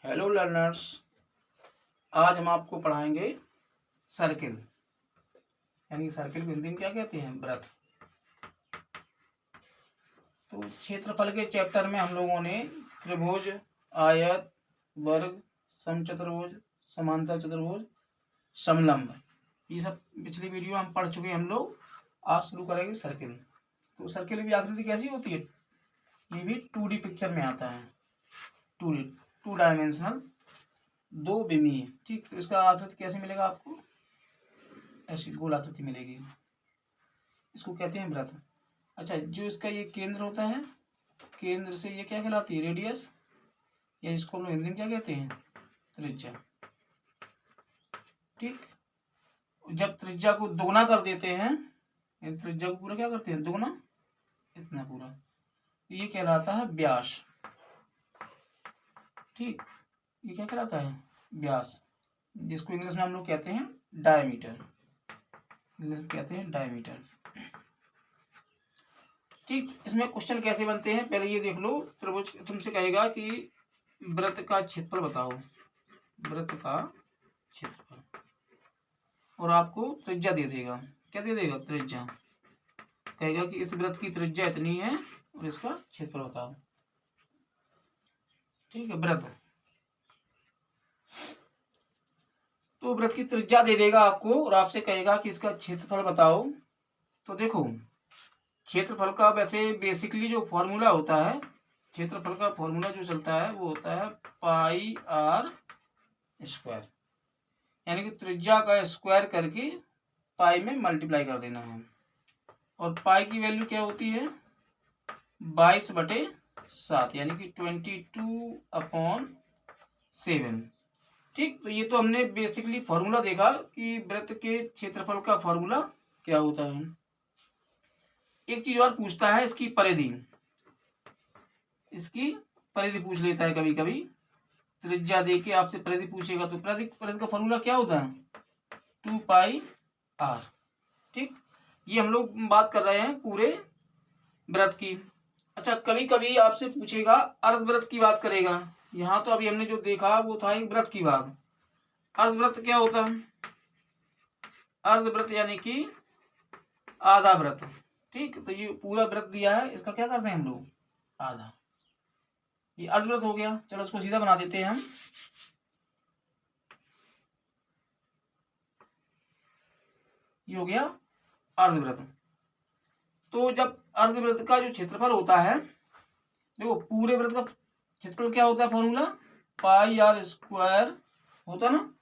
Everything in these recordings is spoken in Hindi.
हेलो लर्नर्स, आज हम आपको पढ़ाएंगे सर्किल। यानी सर्किल को हिंदी में क्या कहते हैं? वृत्त। तो क्षेत्रफल के चैप्टर में हम लोगों ने त्रिभुज, आयत, वर्ग, समचतुर्भुज, समांतर चतुर्भुज, समलंब, ये सब पिछली वीडियो हम पढ़ चुके हैं हम लोग। आज शुरू करेंगे सर्किल। तो सर्किल की आकृति कैसी होती है? ये भी 2D पिक्चर में आता है, 2 डायमेंशनल, दो विमीय। ठीक, तो इसका आकृति कैसे मिलेगा आपको? ऐसी गोल आकृति मिलेगी। इसको कहते हैं वृत्त। अच्छा, जो इसका ये केंद्र होता है, केंद्र से ये क्या कहलाती है? रेडियस, या इसको हम लोग हिंदी में क्या कहते हैं? त्रिज्या। ठीक, जब त्रिज्या को दोगुना कर देते हैं, त्रिज्या को पूरा क्या करते हैं? दोगुना, इतना पूरा, ये कहलाता है व्यास। ठीक, ये क्या कहलाता है? व्यास, जिसको इंग्लिश में हम लोग कहते हैं डायमीटर। इंग्लिश में कहते हैं डायमीटर। ठीक, इसमें क्वेश्चन कैसे बनते हैं पहले ये देख लो। त्रिभुज तुमसे कहेगा कि वृत्त का क्षेत्रफल बताओ, वृत्त का क्षेत्रफल, और आपको त्रिज्या दे देगा। क्या दे देगा? त्रिज्या। कहेगा कि इस वृत्त की त्रिज्या इतनी है और इसका क्षेत्रफल बताओ। ठीक है, वृत्त। तो वृत्त की त्रिज्या दे देगा आपको और आपसे कहेगा कि इसका क्षेत्रफल बताओ। तो देखो, क्षेत्रफल का वैसे बेसिकली जो फॉर्मूला होता है, क्षेत्रफल का फॉर्मूला जो चलता है वो होता है पाई आर स्क्वायर। यानी कि त्रिज्या का स्क्वायर करके पाई में मल्टीप्लाई कर देना है। और पाई की वैल्यू क्या होती है? 22/7, यानी कि 22/7। ठीक, तो ये तो हमने बेसिकली फॉर्मूला देखा कि वृत्त के क्षेत्रफल का फॉर्मूला क्या होता है। एक चीज और पूछता है, इसकी परिधि। इसकी परिधि पूछ लेता है कभी कभी, त्रिज्या दे के आपसे परिधि पूछेगा। तो परिधि का फॉर्मूला क्या होता है? 2πr। ठीक, ये हम लोग बात कर रहे हैं पूरे वृत्त की। अच्छा, कभी कभी आपसे पूछेगा अर्धवृत्त की बात करेगा। यहाँ तो अभी हमने जो देखा वो था एक वृत्त की बात। अर्धवृत्त क्या होता है? अर्धवृत्त यानी कि आधा वृत्त। ठीक, तो ये पूरा वृत्त दिया है, इसका क्या करते हैं हम लोग? आधा। ये अर्धवृत्त हो गया। चलो इसको सीधा बना देते हैं हम। ये हो गया अर्धवृत्त। तो जब अर्धवृत्त का जो क्षेत्रफल होता है, देखो पूरे वृत्त का क्षेत्रफल क्या होता है? फॉर्मूला पाई आर स्क्वायर होता है ना।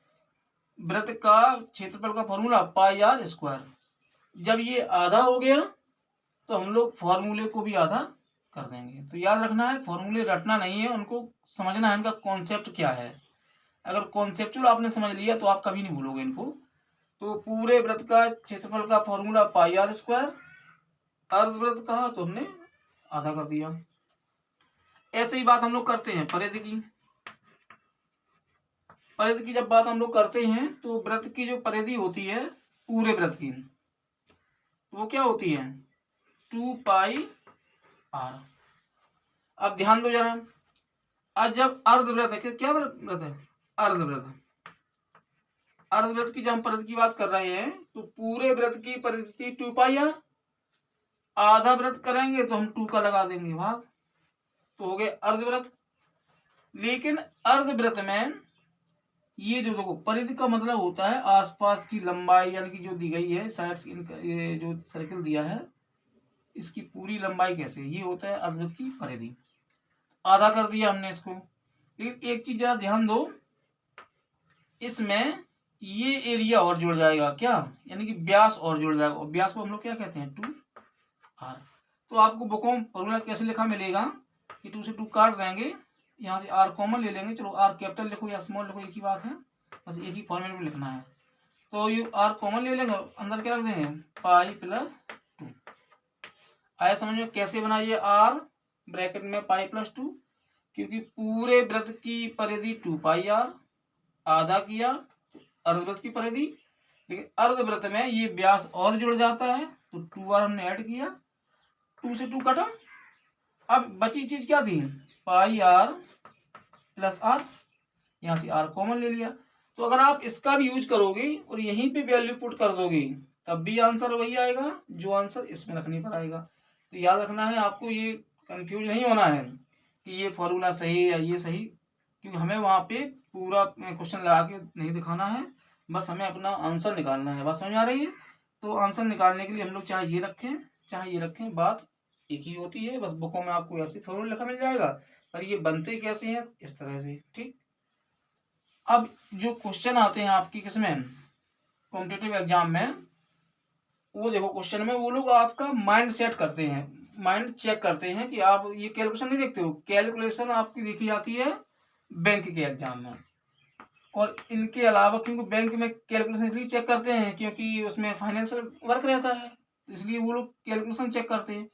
वृत्त का क्षेत्रफल का फॉर्मूला पाई आर स्क्वायर। जब ये आधा हो गया तो हम लोग फॉर्मूले को भी आधा कर देंगे। तो याद रखना है, फॉर्मूले रटना नहीं है, उनको समझना है, इनका कॉन्सेप्ट क्या है। अगर कॉन्सेप्चुअल आपने समझ लिया तो आप कभी नहीं भूलोगे इनको। तो पूरे वृत्त का क्षेत्रफल का फॉर्मूला पाई आर स्क्वायर। अर्धवृत्त कहा तो हमने आधा कर दिया। ऐसे ही बात हम लोग करते हैं परिधि की। परिधि की जब बात हम लोग करते हैं तो वृत्त की जो परिधि होती है पूरे वृत्त की, वो क्या होती है? 2πr। अब ध्यान दो जरा, आज जब अर्धवृत्त है, क्या वृत्त है? अर्धवृत्त। अर्धवृत्त की जब हम परिधि की बात कर रहे हैं तो पूरे वृत्त की परिधि 2πr। आधा वृत्त करेंगे तो हम 2 का लगा देंगे भाग, तो हो गए अर्धवृत्त। लेकिन अर्धवृत्त में ये जो देखो, परिधि का मतलब होता है आसपास की लंबाई, यानी कि जो दी गई है साइड्स, ये जो सर्किल दिया है इसकी पूरी लंबाई कैसे, ये होता है अर्धवृत्त की परिधि। आधा कर दिया हमने इसको। लेकिन एक चीज जरा ध्यान दो, इसमें ये एरिया और जुड़ जाएगा। क्या? यानी कि व्यास और जुड़ जाएगा। और व्यास को हम लोग क्या कहते हैं? 2r। तो आपको बुकों में फॉर्मूला कैसे लिखा मिलेगा कि 2 से 2 काट देंगे, यहाँ से r कॉमन ले लेंगे। चलो r कैपिटल लिखो या स्मॉल लिखो, एक ही बात है, बस एक ही फॉर्मेट में लिखना है। तो ये r कॉमन ले लेंगे, अंदर क्या रख देंगे? Pi plus 2। आया समझ में कैसे बना? ये r ब्रैकेट में पाई प्लस 2, क्योंकि पूरे वृत्त की परिधि 2πr, आधा किया अर्धवृत्त की परिधि। लेकिन अर्धवृत्त में ये व्यास और जुड़ जाता है तो 2r हमने ऐड किया, 2 से 2 कटा। अब बची चीज क्या थी? पाई आर प्लस आर। यहाँ से r कॉमन ले लिया। तो अगर आप इसका भी यूज करोगे और यहीं पे वैल्यू पुट कर दोगे तब भी आंसर वही आएगा जो आंसर इसमें रखने पर आएगा। तो याद रखना है आपको, ये कंफ्यूज नहीं होना है कि ये फॉर्मूला सही है या ये सही, क्योंकि हमें वहाँ पे पूरा क्वेश्चन लगा के नहीं दिखाना है, बस हमें अपना आंसर निकालना है। बात समझ आ रही है? तो आंसर निकालने के लिए हम लोग चाहे ये रखें चाहे ये रखें, बात एक ही होती है। बस बुकों में आपको ऐसे फॉर्मूला लिखा मिल जाएगा, पर ये बनते कैसे हैं इस तरह से। ठीक, अब जो क्वेश्चन आते हैं आपकी किसमें, कॉम्पिटिटिव एग्जाम में, वो देखो क्वेश्चन में वो लोग आपका माइंड सेट करते हैं, माइंड चेक करते हैं कि आप ये कैलकुलेशन नहीं देखते हो। कैलकुलेशन आपकी देखी जाती है बैंक के एग्जाम में, और इनके अलावा क्योंकि बैंक में कैलकुलेशन इसलिए चेक करते हैं क्योंकि उसमें फाइनेंशियल वर्क रहता है, इसलिए वो लोग कैलकुलेशन चेक करते हैं।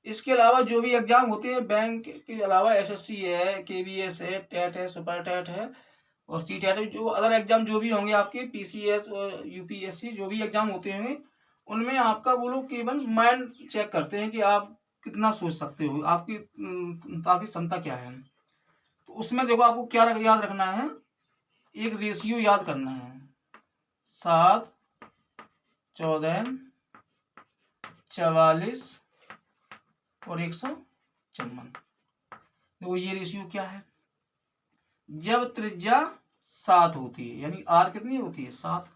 इसके अलावा जो भी एग्जाम होते हैं बैंक के अलावा, एसएससी है, केवीएस है, टेट है, सुपर टेट है और सी टेट है, जो अदर एग्जाम जो भी होंगे आपके, पीसीएस और यूपीएससी जो भी एग्जाम होते होंगे, उनमें आपका वो लोग केवल माइंड चेक करते हैं कि आप कितना सोच सकते हो, आपकी ताकि क्षमता क्या है। तो उसमें देखो आपको क्या याद रखना है, एक रेशियो याद करना है, 7, 14, 44 और 154। देखो ये रेशियो क्या है, जब त्रिज्या 7 होती है, यानी आर कितनी होती है 7,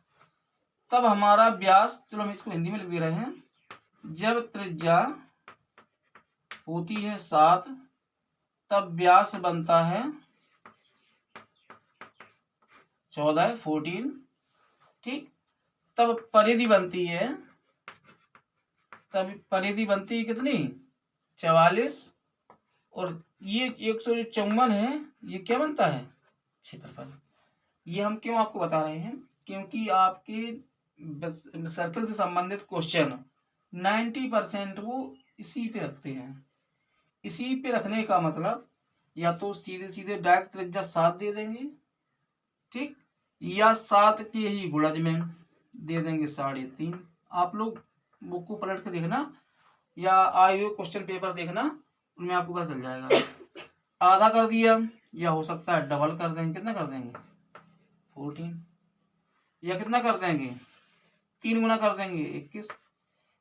तब हमारा व्यास, चलो हम इसको हिंदी में लिख दे रहे हैं, जब त्रिज्या होती है 7 तब व्यास बनता है 14, 14। ठीक, तब परिधि बनती है, तब परिधि बनती है कितनी 44, और ये 154 है, ये क्या बनता है क्षेत्रफल। ये हम क्यों आपको बता रहे हैं, क्योंकि आपके सर्कल से संबंधित क्वेश्चन 90% वो इसी पे रखते हैं। इसी पे रखने का मतलब या तो सीधे सीधे डायरेक्ट त्रिज्या 7 दे देंगे, ठीक, या 7 के ही गुणज में दे देंगे 3.5। आप लोग बुक को पलट के देखना या आए हुए क्वेश्चन पेपर देखना, उनमें आपको पता चल जाएगा। आधा कर दिया, या हो सकता है डबल कर देंगे, कितना कर देंगे 14, या कितना कर देंगे 3 गुना कर देंगे 21,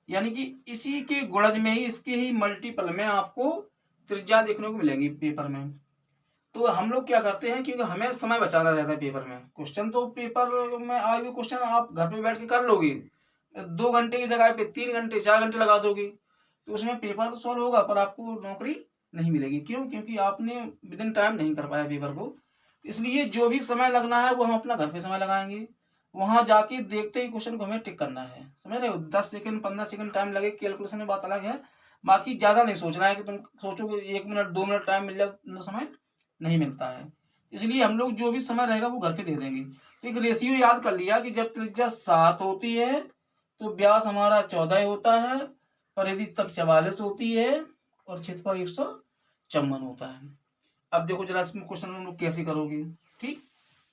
यानी कि इसी के गुणज में ही, इसके ही मल्टीपल में आपको त्रिज्या देखने को मिलेंगी पेपर में। तो हम लोग क्या करते हैं, क्योंकि हमें समय बचाना रहता है पेपर में, क्वेश्चन तो पेपर में आए हुए क्वेश्चन आप घर पे बैठ के कर लोगे, 2 घंटे की जगह पे 3 घंटे 4 घंटे लगा दोगे, तो उसमें पेपर तो सॉल्व होगा पर आपको नौकरी नहीं मिलेगी। क्यों? क्योंकि आपने विद इन टाइम नहीं कर पाया पेपर को। इसलिए जो भी समय लगना है वो हम अपना घर पे समय लगाएंगे, वहां जाके देखते ही क्वेश्चन को हमें टिक करना है, समझ रहे हो। 10 सेकंड 15 सेकंड टाइम लगे कैलकुलेशन में, बात अलग है, बाकी ज्यादा नहीं सोचना है कि तुम सोचोगे 1 मिनट 2 मिनट टाइम मिल जाए, समय नहीं मिलता है। इसलिए हम लोग जो भी समय रहेगा वो घर पे दे देंगे। एक रेशियो याद कर लिया कि जब त्रिज्या 7 होती है तो व्यास हमारा 14 होता है, परिधि तब 44 होती है और क्षेत्रफल 154 होता है। अब देखो जरा इसमें क्वेश्चन हम लोग कैसे करोगे। ठीक,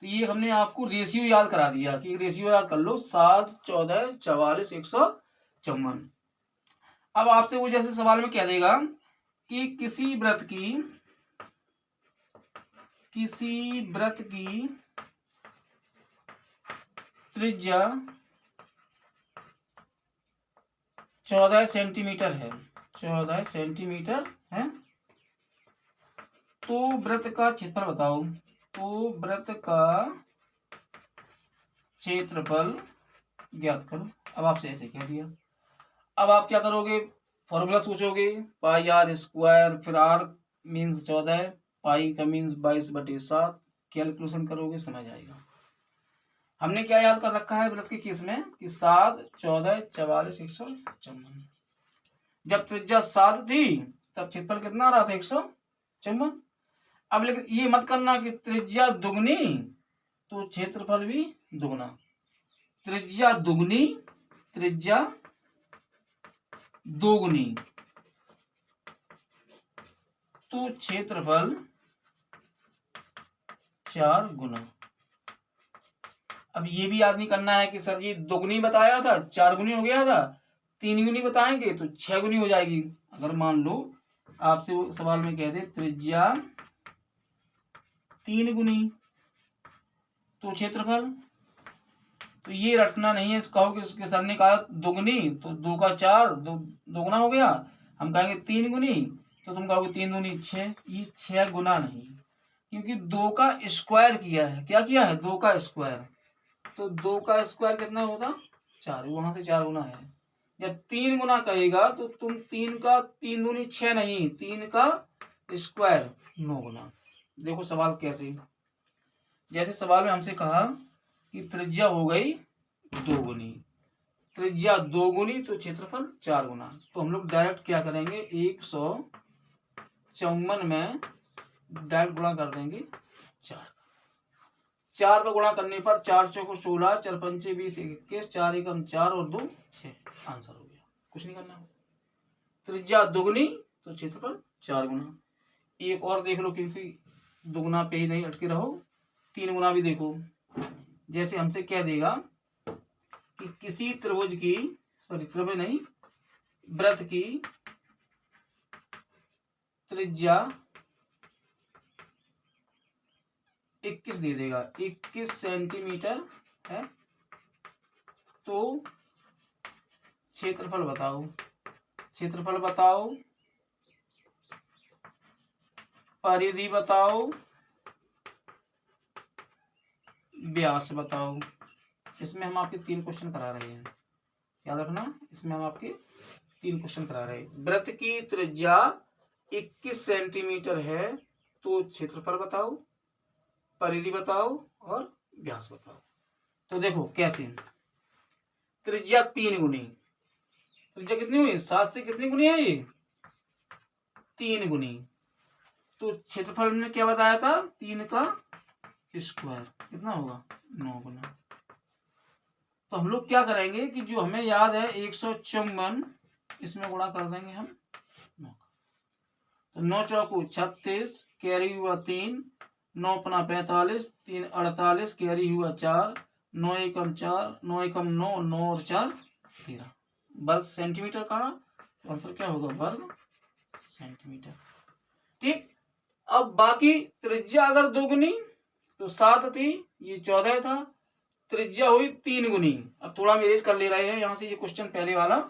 तो ये हमने आपको रेशियो याद करा दिया कि रेशियो याद कर लो, 7, 14, 44, 154। अब आपसे वो जैसे सवाल में कह देगा कि किसी व्रत की त्रिज्या 14 सेंटीमीटर है, 14 सेंटीमीटर है, तो वृत्त का क्षेत्रफल बताओ। तो वृत्त का क्षेत्रफल ज्ञात करो। अब आपसे ऐसे कह दिया, अब आप क्या करोगे, फॉर्मूला सोचोगे, पाई आर स्क्वायर, फिर आर मीन्स 14, पाई का मीन्स 22/7, कैलकुलेशन करोगे समझ आएगा। हमने क्या याद कर रखा है वृत्त के केस में कि 7, 14, 44, 154। जब त्रिज्या 7 थी तब क्षेत्रफल कितना आ रहा था 154। अब लेकिन ये मत करना कि त्रिज्या दुगनी तो क्षेत्रफल भी दुगना, त्रिज्या दुगनी, त्रिज्या दोगुनी तो क्षेत्रफल 4 गुना। अब ये भी याद नहीं करना है कि सर जी दोगुनी बताया था 4 गुनी हो गया था, 3 गुनी बताएंगे तो 6 गुनी हो जाएगी। अगर मान लो आपसे वो सवाल में कह दे त्रिज्या 3 गुनी तो क्षेत्रफल, तो ये रटना नहीं है। कहो कि इसके सर ने कहा दुगनी, तो 2 का 4 दोगुना हो गया। हम कहेंगे 3 गुनी, तो तुम कहोगे 3 दूनी 6। ये 6 गुना नहीं, क्योंकि 2 का स्क्वायर किया है। क्या किया है? 2 का स्क्वायर। तो 2 का स्क्वायर कितना होगा? 4। वहां से 4 गुना है। जब 3 गुना कहेगा तो तुम 3 का 3 दूनी 6 नहीं, 3 का स्क्वायर 9 गुना। देखो सवाल कैसे, जैसे सवाल में हमसे कहा कि त्रिज्या हो गई 2 गुनी, त्रिज्या 2 गुनी तो क्षेत्रफल 4 गुना। तो हम लोग डायरेक्ट क्या करेंगे, 154 में डायरेक्ट गुणा कर देंगे 4 का गुणा करने पर 4 चौको 16, 4 पंचे 20, 21, 4 एकम 4 और 2 6। आंसर हो गया, कुछ नहीं करना। त्रिज्या दुगनी तो क्षेत्रफल 4 गुना। एक और देख लो, क्योंकि दुगुना पे ही नहीं अटके रहो, 3 गुना भी देखो। जैसे हमसे कह देगा कि किसी त्रिभुज की, सॉरी त्रिभुज नहीं, वृत्त की त्रिज्या 21 दे देगा, 21 सेंटीमीटर है, तो क्षेत्रफल बताओ। क्षेत्रफल बताओ, परिधि बताओ, व्यास बताओ। इसमें हम आपके 3 क्वेश्चन करा रहे हैं, याद रखना। इसमें हम आपके 3 क्वेश्चन करा रहे हैं। वृत्त की त्रिज्या 21 सेंटीमीटर है, तो क्षेत्रफल बताओ, परिधि बताओ और व्यास बताओ। तो देखो कैसे, त्रिज्या 3 गुनी, त्रिज्या कितनी हुई? 7 से कितनी गुनी है ये? 3 गुनी। तो क्षेत्रफल ने क्या बताया था? 3 का स्क्वायर कितना होगा? 9 गुना। तो हम लोग क्या करेंगे कि जो हमें याद है 154, इसमें गुणा कर देंगे हम 9 का। तो 9 चौको 36, कैरी हुआ 3, 9 पना 45, 3 48, कैरी हुआ 4, 9 एकम 4, 9 एकम 9, 9 और 4 13 वर्ग सेंटीमीटर का। तो आंसर क्या होगा? वर्ग सेंटीमीटर। ठीक। अब बाकी त्रिज्या अगर 2 गुनी तो 7 थी, ये 14 था, त्रिज्या हुई 3 गुनी। अब थोड़ा हम इरेज कर ले रहे हैं यहाँ से, ये क्वेश्चन पहले वाला,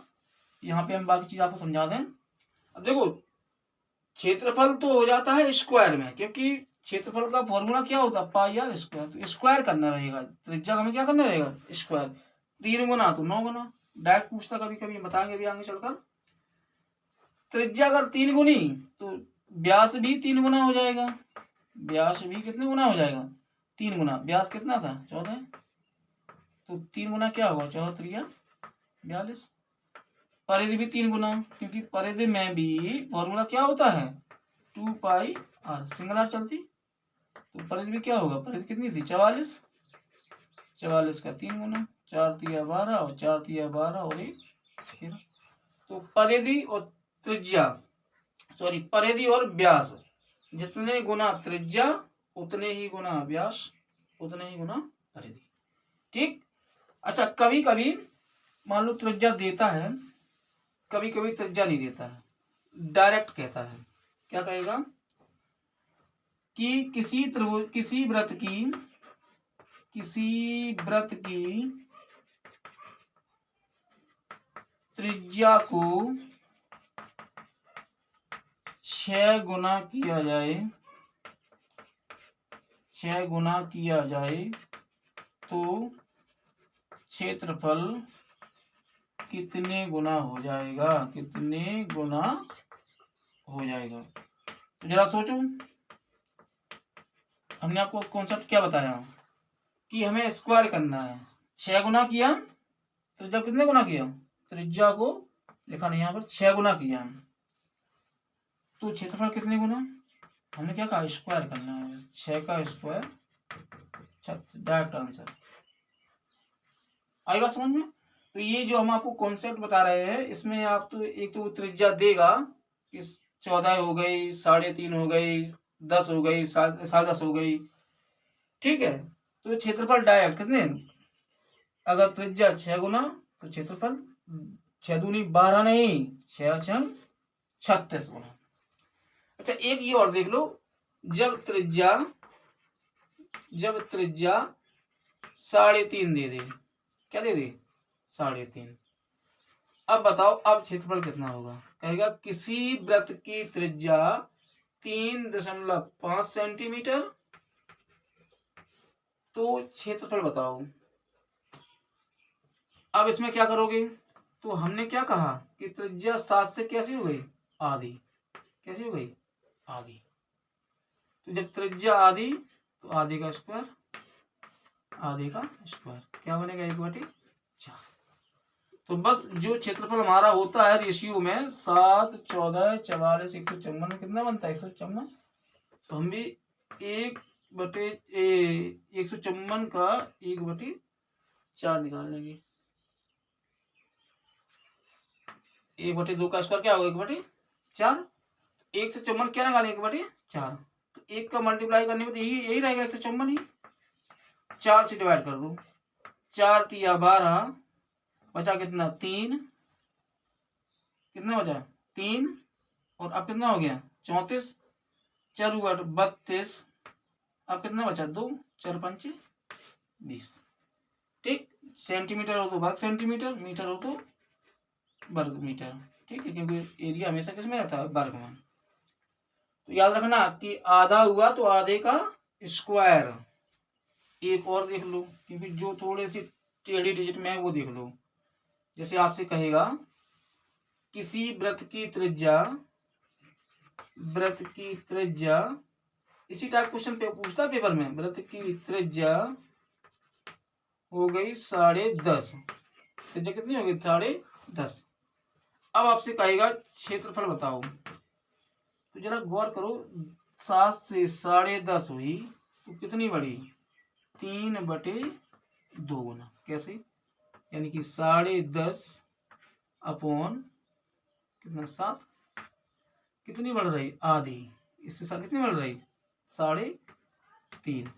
यहाँ पे हम बाकी चीज आपको समझा दें। अब देखो क्षेत्रफल तो हो जाता है स्क्वायर में, क्योंकि क्षेत्रफल का फॉर्मूला क्या होता है? पाई आर स्क्वायर। तो स्क्वायर करना रहेगा, त्रिज्या हमें क्या करना रहेगा? स्क्वायर। 3 गुना तो 9 गुना। डायरेक्ट पूछता कभी कभी, बताएंगे भी आगे चलकर। त्रिज्या अगर 3 गुनी तो व्यास भी 3 गुना हो जाएगा। व्यास भी कितने गुना हो जाएगा? 3 गुना। व्यास कितना था? 14। तो 3 गुना क्या होगा? 14 त्रिया 42। परिधि भी 3 गुना, क्योंकि परिधि में भी फॉर्मूला क्या होता है? 2 पाई आर, सिंगल आर चलती। तो परिधि भी क्या होगा? परिधि कितनी थी? 44। 44 का 3 गुना, 4 तिया 12 और 4 तिया 12 और 1 13। तो परिधि और त्रिज्या, सॉरी परिधि और व्यास, जितने गुना त्रिज्या उतने ही गुना व्यास, उतने ही गुना परिधि। ठीक। अच्छा, कभी कभी मान लो त्रिज्या देता है, कभी कभी त्रिज्या नहीं देता है, डायरेक्ट कहता है। क्या कहेगा कि किसी त्रिभुज, किसी वृत्त की त्रिज्या को 6 गुना किया जाए, 6 गुना किया जाए तो क्षेत्रफल कितने गुना हो जाएगा? कितने गुना हो जाएगा? तो जरा सोचो, हमने आपको कॉन्सेप्ट क्या बताया कि हमें स्क्वायर करना है। 6 गुना किया, त्रिज्या कितने गुना किया? त्रिज्या को लिखा नहीं यहाँ पर, 6 गुना किया, तो क्षेत्रफल कितने गुना? हमने क्या कहा? स्क्वायर करना है। 6 का स्क्वायर 36, डायरेक्ट आंसर। आई बात समझ में? तो ये जो हम आपको कॉन्सेप्ट बता रहे हैं, इसमें आप तो एक तो त्रिज्या देगा कि 14 हो गई, 3.5 हो गई, 10 हो गई, 10.5 हो गई। ठीक है। तो क्षेत्रफल डायरेक्ट कितने? अगर त्रिज्या 6 गुना तो क्षेत्रफल 6 दूनी 12 नहीं, 6 6 36 गुना। अच्छा, एक ये और देख लो, जब त्रिज्या 3.5 दे दे, क्या दे दे 3.5। अब बताओ अब क्षेत्रफल कितना होगा। कहेगा किसी वृत्त की त्रिज्या 3.5 सेंटीमीटर, तो क्षेत्रफल बताओ। अब इसमें क्या करोगे, तो हमने क्या कहा कि त्रिज्या 7 से कैसी हो गई आधी, कैसी हो गई आधी। तो जब त्रिज्या आधी तो आधे का स्क्वायर, आधे का स्क्वायर क्या बनेगा 1/4। तो बस जो क्षेत्रफल हमारा होता है रेशियो में 7, 14, 44, 154 कितना बनता है 154। तो हम भी 1/154 का 1/4 निकाल लेंगे। 1/2 का स्क्वायर क्या होगा 1/4। 154 क्या निकालेंगे 1/4। तो 1 का मल्टीप्लाई करने में तो यही रहेगा 154 ही। 4 से डिवाइड कर दो, 4 तिया 12, बचा कितना 3, कितना बचा 3, और अब कितना हो गया 34, 4 32, अब कितना बचा 2, 4 5 20। ठीक, सेंटीमीटर हो तो वर्ग सेंटीमीटर, मीटर हो तो वर्ग मीटर। ठीक है, क्योंकि एरिया हमेशा किस में रहता है वर्ग में। तो याद रखना कि आधा हुआ तो आधे का स्क्वायर। एक और देख लो, क्योंकि जो थोड़े से टेढ़ी डिजिट में है वो देख लो। जैसे आपसे कहेगा किसी वृत्त की त्रिज्या, इसी टाइप क्वेश्चन पे पूछता पेपर में, वृत्त की त्रिज्या हो गई 10.5, त्रिज्या कितनी होगी 10.5। अब आपसे कहेगा क्षेत्रफल बताओ, तो जरा गौर करो, 7 से 10.5 हुई तो कितनी बढ़ी 3/2 गुना। कैसे, यानी कि 10.5 अपॉन कितना 7, कितनी बढ़ रही आधी, इससे कितनी बढ़ रही 3.5,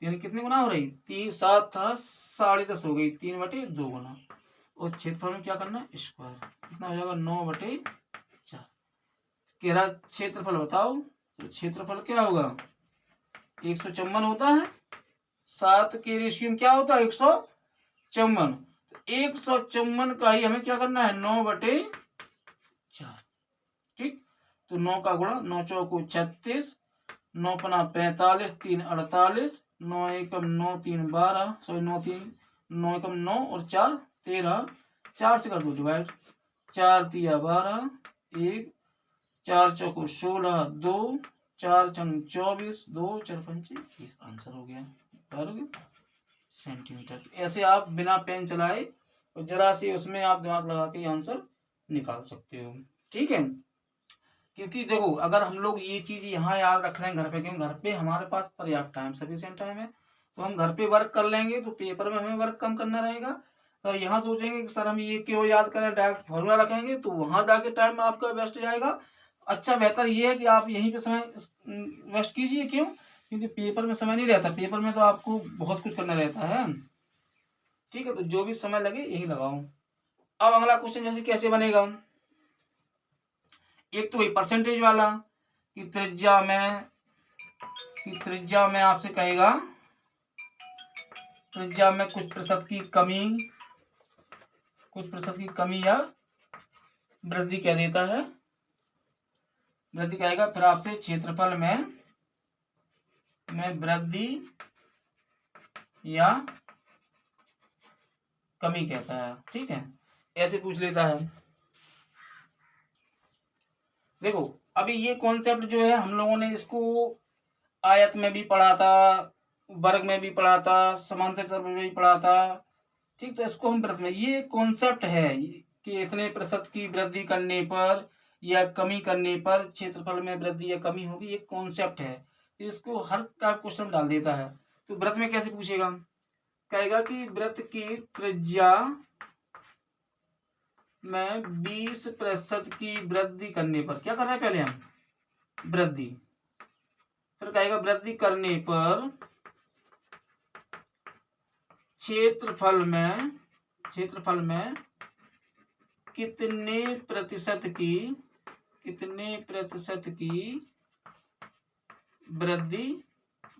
यानी कितनी गुना हो रही 7 था 10.5 हो गई 3/2 गुना। और क्षेत्रफल में क्या करना स्क्वायर, कितना हो जाएगा 9/4। कह रहा क्षेत्रफल बताओ, तो क्षेत्रफल क्या होगा 154 होता है, 7 के रेशियो में क्या होता है 154। 154 का ही हमें क्या करना है 9/4। ठीक, तो 9 का गुणा, 9 चौको 36, 9 पना 45, 3 48, 9 एकम 9 3 12, सॉरी 9 3 9 एकम 9 और 4 13, 4 से कर दो डिवाइड, 4 तिया 12, 1 4 चौको 16, 2 4 छंग 24, 2 4 5 20। आंसर हो गया सेंटीमीटर। ऐसे आप बिना पेन चलाए और जरा सी उसमें आप दिमाग लगा के आंसर निकाल सकते हो। ठीक है, क्योंकि देखो अगर हम लोग ये चीज यहाँ याद रख लें घर पे, क्योंकि घर पे हमारे पास पर्याप्त टाइम सफिशिएंट टाइम है, तो हम घर पे वर्क कर लेंगे तो पेपर में हमें वर्क कम करना रहेगा। तो यहाँ सोचेंगे कि सर हम ये क्यों याद करें, डायरेक्ट फॉर्मूला रखेंगे, तो वहां जाके टाइम आपका वेस्ट जाएगा। अच्छा बेहतर ये है कि आप यहीं पे समय वेस्ट कीजिए। क्यों, क्योंकि पेपर में समय नहीं रहता, पेपर में तो आपको बहुत कुछ करना रहता है। ठीक है, तो जो भी समय लगे यही लगाओ। अब अगला क्वेश्चन जैसे कैसे बनेगा, एक तो वही परसेंटेज वाला कि त्रिज्या में आपसे कहेगा त्रिज्या में कुछ प्रतिशत की कमी या वृद्धि क्या देता है, वृद्धि कहेगा। फिर आपसे क्षेत्रफल में वृद्धि या कमी कहता है। ठीक है, ऐसे पूछ लेता है। देखो अभी ये कॉन्सेप्ट जो है हम लोगों ने इसको आयत में भी पढ़ा था, वर्ग में भी पढ़ा था, समांतर चतुर्भुज में भी पढ़ा था। ठीक, तो इसको हम वृत्त में, ये कॉन्सेप्ट है कि इतने प्रतिशत की वृद्धि करने पर या कमी करने पर क्षेत्रफल में वृद्धि या कमी होगी, ये कॉन्सेप्ट है। तो इसको हर टाइप क्वेश्चन डाल देता है। तो वृत्त में कैसे पूछेगा, कहेगा कि वृत्त की त्रिज्या में 20% की वृद्धि करने पर, क्या कर रहे हैं पहले हम वृद्धि, फिर कहेगा वृद्धि करने पर क्षेत्रफल में कितने प्रतिशत की वृद्धि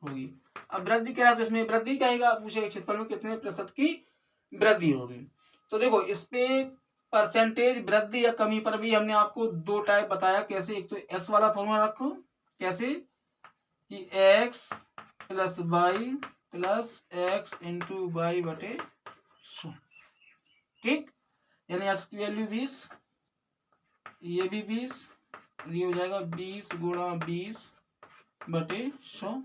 होगी। अब वृद्धि क्या है तो इसमें वृद्धि कहेगा, पूछेगा क्षेत्रफल में कितने प्रतिशत की वृद्धि होगी। तो देखो इस पे परसेंटेज वृद्धि या कमी पर भी हमने आपको दो टाइप बताया कैसे। एक तो एक्स वाला फॉर्मूला रखो, कैसे कि X plus Y plus X into Y बटे 100, ठीक। यानी एक्स की वैल्यू 20, ये भी 20, ये हो जाएगा 20 गुणा 20 बटे 100,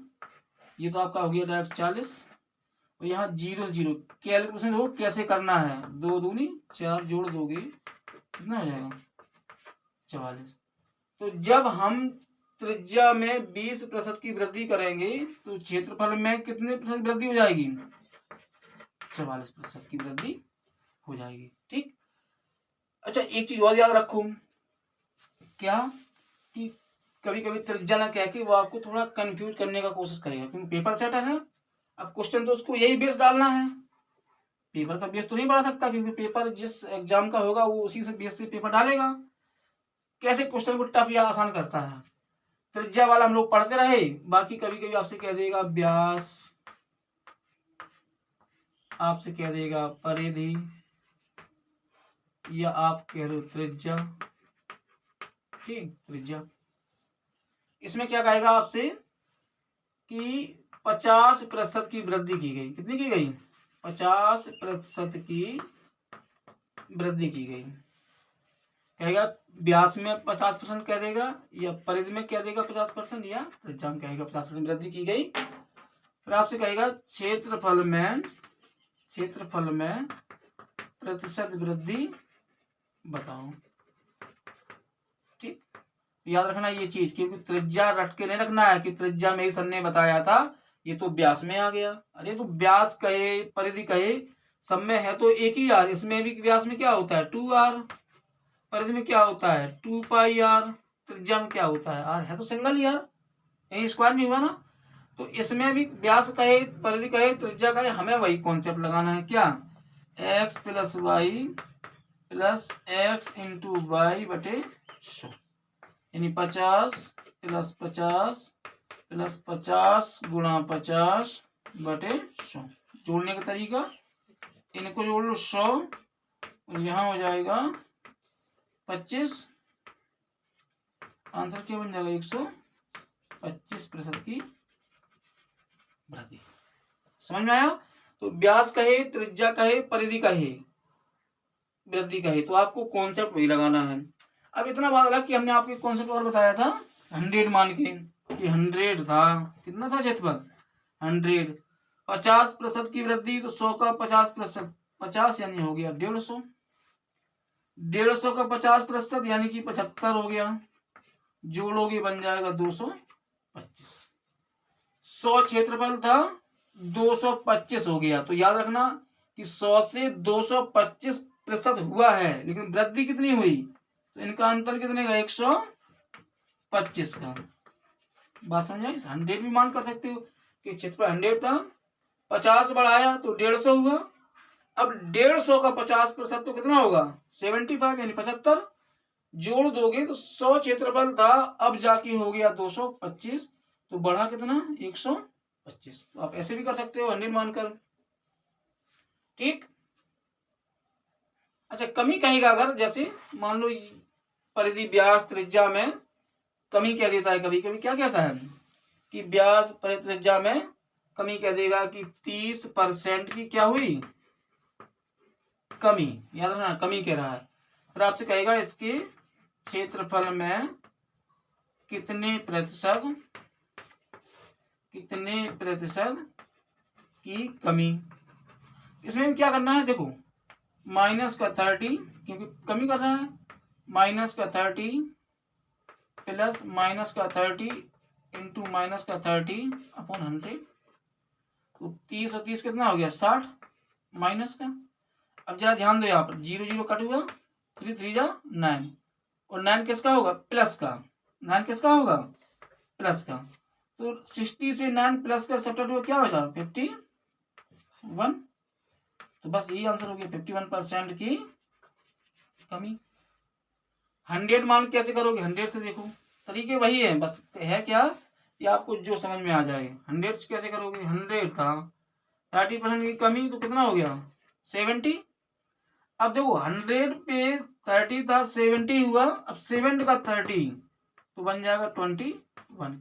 ये तो आपका हो गया डायरेक्ट 40। और यहाँ 0 0 कैलकुलेशन देखो कैसे करना है, 2 दूनी 4 जोड़ दोगे कितना हो जाएगा 44। तो जब हम त्रिज्या में 20% की वृद्धि करेंगे तो क्षेत्रफल में कितने प्रतिशत वृद्धि हो जाएगी, 44% की वृद्धि हो जाएगी, ठीक। अच्छा एक चीज और याद रखो, क्या कि कभी कभी त्रिज्या ना कह के वो आपको थोड़ा कंफ्यूज करने का कोशिश करेगा, क्योंकि पेपर सेटर है। अब क्वेश्चन तो उसको यही बेस डालना है, पेपर का बेस तो नहीं बढ़ा सकता, क्योंकि पेपर जिस एग्जाम का होगा वो उसी से बेस से पेपर डालेगा। कैसे क्वेश्चन को टफ या आसान करता है, त्रिज्या वाला हम लोग पढ़ते रहे, बाकी कभी कभी आपसे कह देगा व्यास, आपसे कह देगा परिधि, या आप कह रहे हो त्रिज्या, ठीक त्रिज्या। इसमें क्या कहेगा आपसे कि 50% की वृद्धि की गई, कितनी की गई 50% की वृद्धि की गई, कहेगा व्यास में 50% कह देगा, या परिधि में कह देगा 50%, या त्रिज्या में कहेगा 50% वृद्धि की गई। फिर आपसे कहेगा क्षेत्रफल में प्रतिशत वृद्धि बताओ, ठीक। याद रखना ये चीज, क्योंकि त्रिज्या रट के नहीं रखना है कि त्रिज्या में ही सर ने बताया था, ये तो व्यास में आ गया। अरे तो व्यास कहे परिधि कहे सब में है तो एक ही आर, इसमें भी व्यास में क्या होता है 2r, परिधि में क्या होता है 2πr, त्रिज्या में क्या होता है r, है तो सिंगल ही यार, यही स्क्वायर नहीं हुआ ना। तो इसमें भी व्यास कहे परिधि कहे त्रिज्या कहे, हमें वही कॉन्सेप्ट लगाना है, क्या x plus Y plus X into Y बटे 100, यानी 50 प्लस 50 प्लस 50 गुणा 50 बटे 100। जोड़ने का तरीका, इनको जोड़ लो 100 और यहाँ हो जाएगा 25, आंसर क्या बन जाएगा 125% की वृद्धि। समझ में आया। तो व्यास कहे त्रिज्या कहे परिधि कहे वृद्धि कहे, तो आपको कॉन्सेप्ट वही लगाना है। अब इतना बात लगा कि हमने आपको कॉन्सेप्ट और बताया था 100 मान के, कि 100 था, कितना था क्षेत्रफल 100, 50% की वृद्धि तो 100 का 50%, 50 यानी हो गया 150, 150 का 50% यानी कि 75 हो गया, जोड़ोगे बन जाएगा 225। 100 क्षेत्रफल था 225 हो गया। तो याद रखना कि 100 से 225% हुआ है, लेकिन वृद्धि कितनी हुई, तो इनका अंतर कितने का 125 का। बात समझ आई। 100 भी मान कर सकते हो कि क्षेत्रफल 100 था, 50 बढ़ाया तो 150 हुआ। अब 150 का 50% तो कितना होगा 75 यानी 75, जोड़ दोगे तो 100 क्षेत्रफल था, अब जाके हो गया 225, तो बढ़ा कितना 125। तो आप ऐसे भी कर सकते हो 100 मानकर, ठीक। अच्छा कमी कहेगा अगर, जैसे मान लो परिधि व्यास त्रिज्या में कमी कह देता है, कभी कभी क्या कहता है कि व्यास परिधि त्रिज्या में कमी कह देगा कि 30% की क्या हुई कमी, याद रखना कमी कह रहा है। फिर आपसे कहेगा इसके क्षेत्रफल में कितने प्रतिशत की कमी। इसमें भी क्या करना है देखो, माइनस का 30 क्योंकि कमी कर रहा है, माइनस का 30 प्लस माइनस का 30 इंटू माइनस का 30 अपॉन 100, तो 30 और 30 कितना हो गया 60 माइनस का। अब जरा ध्यान दो यहाँ पर 0 0 कट हुआ, 3 3 जा 9, और 9 किसका होगा प्लस का, 9 किसका होगा प्लस का। तो 60 से 9 प्लस का सब्ट्रैक्ट क्या बचा 51, तो बस यही आंसर हो गया 51% की कमी। 100 मान कैसे करोगे 100 से, देखो तरीके वही है, बस है क्या या आपको जो समझ में आ जाए। 100 से कैसे करोगे, 100 था, 30% की कमी तो कितना हो गया 70। अब देखो 100 पे 30 था, 70 हुआ, अब 7 का 30 तो बन जाएगा 21।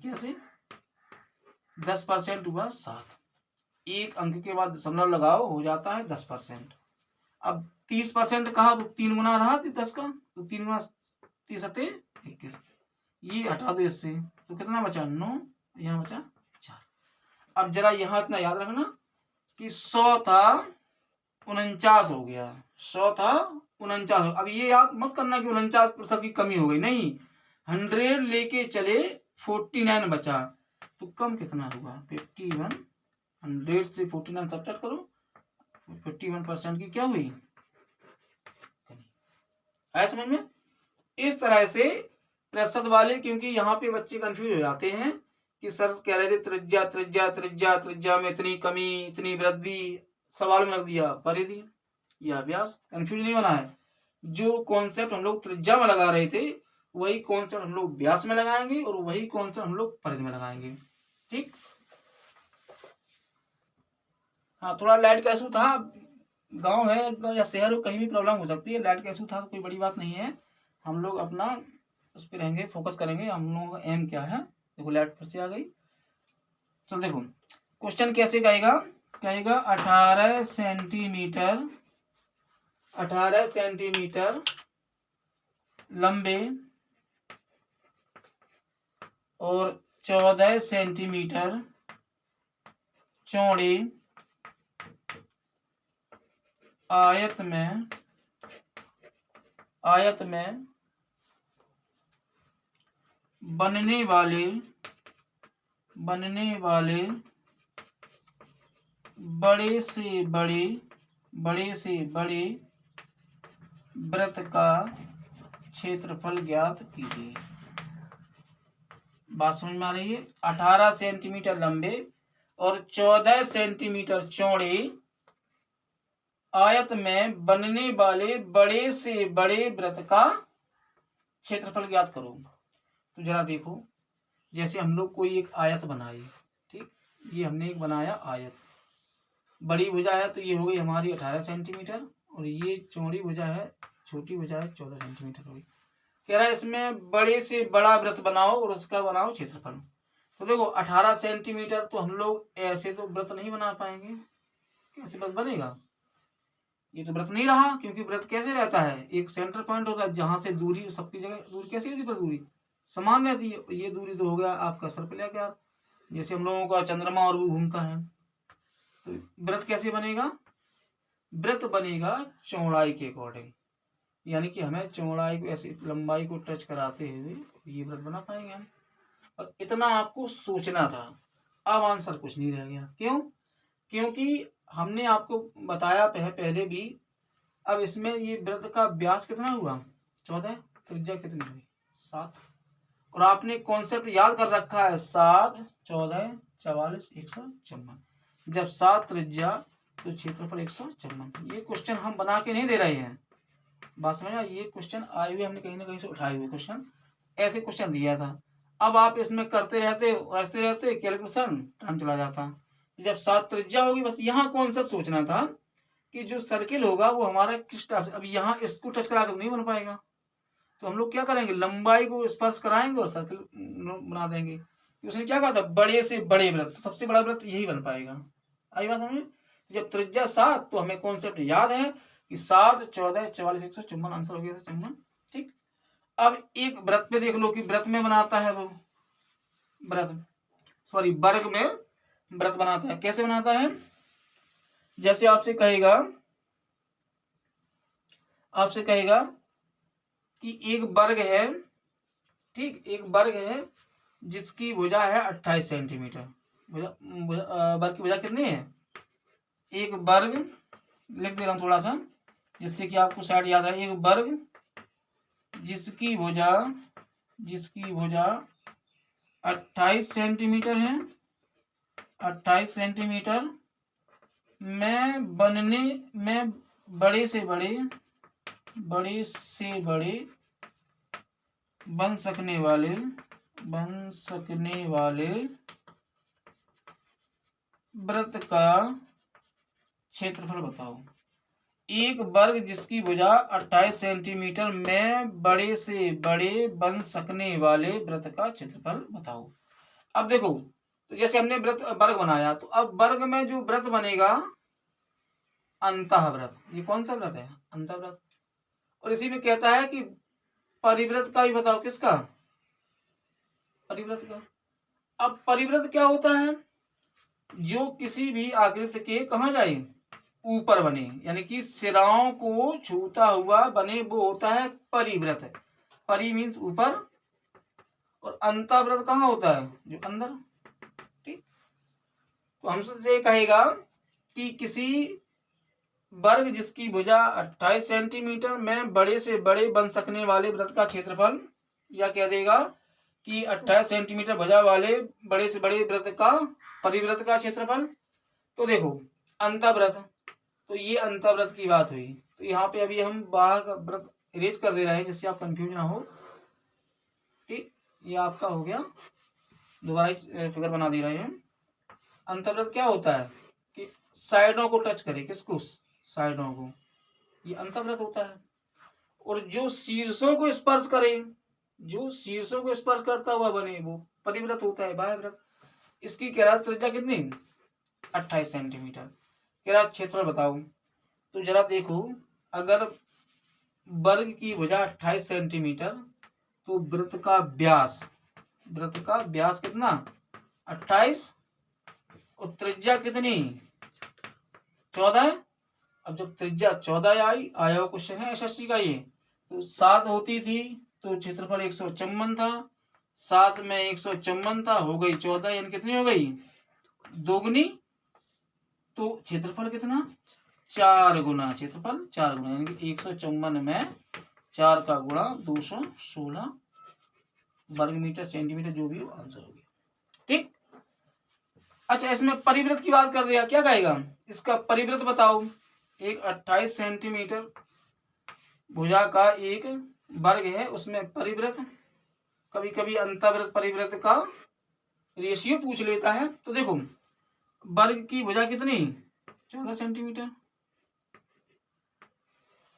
कैसे 10% हुआ 7, एक अंक के बाद दशमलव लगाओ हो जाता है 10%। अब 30% कहा तो 3 गुना रहा 10 का, तो 3 गुना 30 21, ये हटा दो इससे तो कितना बचा 9, यहाँ बचा 4। अब जरा यहाँ इतना याद रखना कि 100 था 49 हो गया, 100 था 49। अब ये याद मत करना कि 49% की कमी हो गई, नहीं, 100 लेके चले 49 बचा, तो कम कितना हुआ 51। 100 से 49 सब्ट्रैक्ट करो, 51% की क्या हुई कमी। आया समझ में। इस तरह से प्रतिशत वाले, क्योंकि यहाँ पे बच्चे कंफ्यूज हो जाते हैं कि सर कह रहे थे त्रिज्या त्रिज्या त्रिज्या त्रिज्या में इतनी कमी इतनी वृद्धि, सवाल में लग दिया परिधि या व्यास। कंफ्यूज नहीं होना है, जो कॉन्सेप्ट हम लोग त्रिज्या में लगा रहे थे वही कॉन्सेप्ट हम लोग व्यास में लगाएंगे और वही कॉन्सेप्ट हम लोग परिधि में लगाएंगे। ठीक। हाँ, थोड़ा लाइट का इशू था, गांव है या शहर हो कहीं भी प्रॉब्लम हो सकती है, लाइट का इशू था तो कोई बड़ी बात नहीं है, हम लोग अपना उस पर रहेंगे, फोकस करेंगे, हम लोगों का एम क्या है। देखो लाइट फिर से आ गई। चल देखो क्वेश्चन कैसे कहेगा, कहेगा 18 सेंटीमीटर, 18 सेंटीमीटर लंबे और 14 सेंटीमीटर चौड़े आयत में बनने वाले बड़े से बड़े वृत्त का क्षेत्रफल ज्ञात कीजिए। बात समझ में आ रही है। 18 सेंटीमीटर लंबे और 14 सेंटीमीटर चौड़े आयत में बनने वाले बड़े से बड़े वृत्त का क्षेत्रफल ज्ञात करो। तो जरा देखो, जैसे हम लोग कोई एक आयत बनाए, ठीक, ये हमने एक बनाया आयत, बड़ी भुजा है तो ये हो गई हमारी 18 सेंटीमीटर और ये चौड़ी भुजा है, छोटी भुजा है 14 सेंटीमीटर होगी। कह रहा है इसमें बड़े से बड़ा वृत्त बनाओ और उसका बनाओ क्षेत्रफल। तो देखो 18 सेंटीमीटर तो हम लोग ऐसे तो वृत्त नहीं बना पाएंगे, कैसे वृत्त बनेगा, ये तो वृत्त नहीं रहा, क्योंकि वृत्त कैसे रहता है, एक सेंटर पॉइंट होता है जहां से दूरी सबकी जगह दूरी कैसी रहती है, दूरी समान रहती है। ये दूरी तो हो गया आपका सर्पिलाकार, जैसे हम लोगों का चंद्रमा और वो घूमता है। तो वृत्त कैसे बनेगा, वृत्त बनेगा चौड़ाई के अकॉर्डिंग, यानी कि हमें चौड़ाई को ऐसे लंबाई को टच कराते हुए ये वृत्त बना पाएंगे हम। बस इतना आपको सोचना था, अब आंसर कुछ नहीं रह गया। क्यों, क्योंकि हमने आपको बताया पहले भी। अब इसमें ये वृत्त का व्यास कितना हुआ 14, त्रिज्या कितनी हुई 7, और आपने कॉन्सेप्ट याद कर रखा है 7 14 44 154, जब 7 त्रिज्या तो क्षेत्रफल 154। ये क्वेश्चन हम बना के नहीं दे रहे हैं, बात समझ, ये क्वेश्चन आए हुए हमने कहीं ना कहीं से उठाए हुए क्वेश्चन, ऐसे क्वेश्चन दिया था। अब आप इसमें करते रहते कैलकुलेशन, टाइम चला जाता। जब 7 त्रिज्या होगी, बस यहाँ कॉन्सेप्ट सोचना था कि जो सर्किल होगा वो हमारा किस टाइप से, अब यहाँ इसको टच करा कर नहीं बन पाएगा, तो हम लोग क्या करेंगे, लंबाई को स्पर्श कराएंगे और सर्किल बना देंगे। उसने क्या कहा था, बड़े से बड़े वृत्त, सबसे बड़ा वृत्त यही बन पाएगा। आई बात समझ। जब त्रिज्या 7 तो हमें कॉन्सेप्ट याद है कि 7 14 44 154, आंसर हो गया 154। ठीक। अब एक वृत्त पे देख लो कि वृत्त में बनाता है वो वर्ग में वृत्त बनाता है। कैसे बनाता है, जैसे आपसे कहेगा कि एक वर्ग है, ठीक, एक वर्ग है जिसकी भुजा है 28 सेंटीमीटर, वर्ग की भुजा कितनी है, एक वर्ग लिख दे रहा हूं थोड़ा सा जिससे कि आपको साइड याद है। एक वर्ग जिसकी भुजा 28 सेंटीमीटर है, 28 सेंटीमीटर में बनने में बड़े से बड़े बन सकने वाले बन सकने वाले वृत्त का क्षेत्रफल बताओ। एक वर्ग जिसकी भुजा 28 सेंटीमीटर में बड़े से बड़े बन सकने वाले वृत्त का क्षेत्रफल बताओ। अब देखो, तो जैसे हमने वर्ग बनाया, तो अब वर्ग में जो वृत्त बनेगा अंतःवृत्त, ये कौन सा वृत्त है? अंतःवृत्त। और इसी में कहता है कि परिवृत्त का भी बताओ। किसका? परिवृत्त का। अब परिवृत्त क्या होता है? जो किसी भी आकृति के कहाँ जाए? ऊपर बने, यानी कि सिराओं को छूता हुआ बने, वो होता है परिवृत्त। परि मीन्स ऊपर, और अंतःवृत्त कहाँ होता है? जो अंदर। ठीक, तो हमसे कहेगा कि किसी वर्ग जिसकी भुजा 28 सेंटीमीटर में बड़े से बड़े बन सकने वाले वृत्त का क्षेत्रफल, या कह देगा कि 28 सेंटीमीटर भुजा वाले बड़े से बड़े वृत्त का परिवृत्त का क्षेत्रफल। तो देखो अंतःवृत्त, तो ये अंतःवृत्त की बात हुई। तो यहाँ पे अभी हम बाह्य का वृत्त इरेज कर दे रहे हैं, जिससे आप कंफ्यूज ना हो। ठीक, ये आपका हो गया। दोबारा फिगर बना दे रहे हैं। अंतःवृत्त क्या होता है? कि साइडों को टच करे। किसको? साइडों को, ये अंतःवृत्त होता है। और जो शीर्षों को स्पर्श करे, जो शीर्षों को स्पर्श करता हुआ बने, वो परिवृत्त होता है, बाह्यवृत्त। इसकी कह त्रिज्या कितनी? 28 सेंटीमीटर। कह रहा क्षेत्रफल बताओ। तो जरा देखो, अगर वर्ग की भुजा 28 सेंटीमीटर, तो वृत्त का व्यास, वृत्त का व्यास कितना? 28, और त्रिज्या कितनी? 14। अब जब त्रिज्या 14 आया हुआ क्वेश्चन है एसएससी का ये, तो 7 होती थी तो क्षेत्रफल 154 था, 7 में 154 था, हो गई 14, यानी कितनी हो गई? दोगुनी। तो क्षेत्रफल कितना? 4 गुना, क्षेत्रफल 4 गुना, यानी कि 154 में 4 का गुणा 216 वर्ग मीटर सेंटीमीटर, जो भी हो आंसर हो गया। ठीक, अच्छा इसमें परिवृत्त की बात कर दिया, क्या कहेगा? इसका परिवृत्त बताओ। एक 28 सेंटीमीटर भुजा का एक वर्ग है, उसमें परिवृत्त, कभी कभी अंतःवृत्त परिवृत्त का रेशियो पूछ लेता है। तो देखो वर्ग की भुजा कितनी? 14 सेंटीमीटर।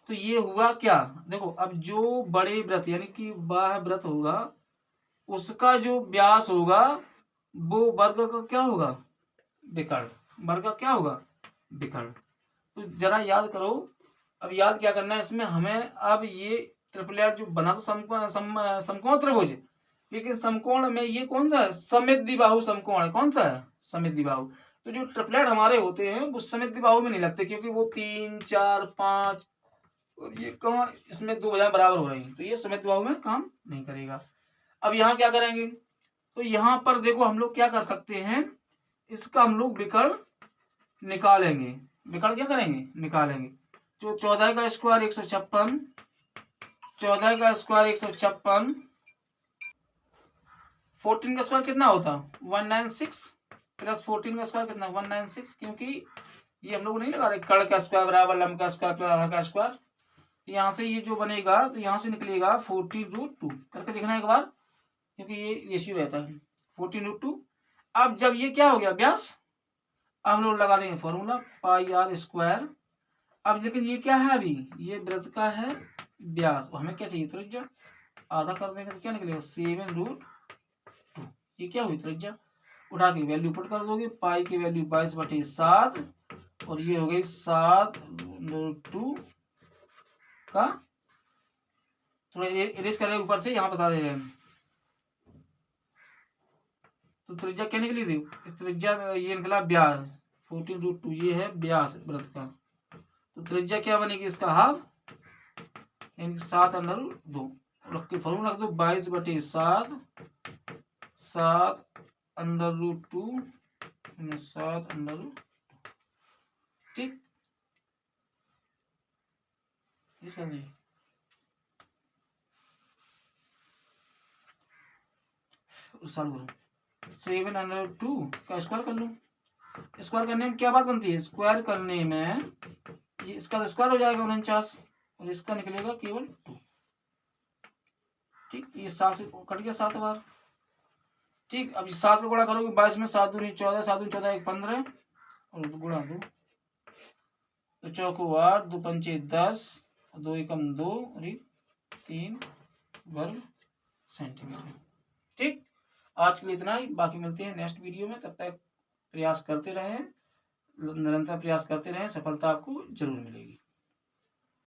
तो ये हुआ क्या? देखो अब जो बड़े वृत्त यानी कि बाह्य वृत्त होगा, उसका जो व्यास होगा वो वर्ग का क्या होगा? विकर्ण। वर्ग का क्या होगा? विकर्ण। तो जरा याद करो। अब याद क्या करना है इसमें हमें? अब ये ट्रिपलेट जो बना तो समकोण त्रिभुज, लेकिन समकोण में ये कौन सा है? समद्विबाहु समकोण है। कौन सा है? समद्विबाहु। तो जो ट्रिपलेट हमारे होते हैं वो समद्विबाहु में नहीं लगते, क्योंकि वो 3, 4, 5, और ये कहाँ इसमें 2 भुजाएं बराबर हो रही हैं, तो ये समद्विबाहु में काम नहीं करेगा। अब यहाँ क्या करेंगे? तो यहाँ पर देखो हम लोग क्या कर सकते हैं, इसका हम लोग विकर्ण निकालेंगे। विकर्ण क्या करेंगे? निकालेंगे। जो 14 का स्क्वायर 156, 14 का स्क्वायर 156, 14 का स्क्वायर कितना होता? 196, प्लस 14 का स्क्वायर कितना? 196, क्योंकि ये हम लोग नहीं लगा रहे कर्ण का स्क्वायर बराबर लंब का स्क्वायर प्लस हर का स्क्वायर। यहाँ से ये जो बनेगा, तो यहाँ से निकलेगा 14√2, करके देखना एक बार, क्योंकि ये रेशियो रहता है 14√2। अब जब ये क्या हो गया? व्यास। अब हम लोग लगा देंगे फॉर्मूला पाई आर स्क्वायर। अब लेकिन ये क्या है? अभी ये वृत्त का है व्यास, हमें क्या चाहिए? त्रिज्या। आधा कर देंगे तो क्या निकलेगा? 7√2। ये क्या हुई? त्रिज्या। उठा के वैल्यू पुट कर दोगे, पाई की वैल्यू 22/7, और ये हो गई 7√2 का, थोड़ा इरेज कर रहे हैं ऊपर से, यहाँ बता दे रहे हैं। तो त्रिज्या क्या निकली थी? त्रिज्या ये निकला व्यास, 14√2, ये है व्यास वृत्त का। तो त्रिज्या क्या बनेगी? इसका हाफ, यानी 7√2। रख के फॉर्मूला रख दो 22/7, 7√2, 7√2। ठीक, सॉल्व करो। 7√2 का स्क्वायर कर लो। स्क्वायर करने में क्या बात बनती है? स्क्वायर करने में ये इसका तो स्क्वायर हो जाएगा 49, और इसका निकलेगा केवल 2। ठीक, ये 7 से कट गया 7 बार, ठीक, अब 7 का गुणा करोगे 22 में, 7 दूनी 14, 7 दूनी 14, 1 15 और गुणा 2, तो चौको 8, 2 पंचे 10, 2 एकम 2 और 3 वर्ग सेंटीमीटर। ठीक, आज के लिए इतना ही, बाकी मिलते हैं नेक्स्ट वीडियो में। तब तक प्रयास करते रहें, निरंतर प्रयास करते रहें, सफलता आपको जरूर मिलेगी।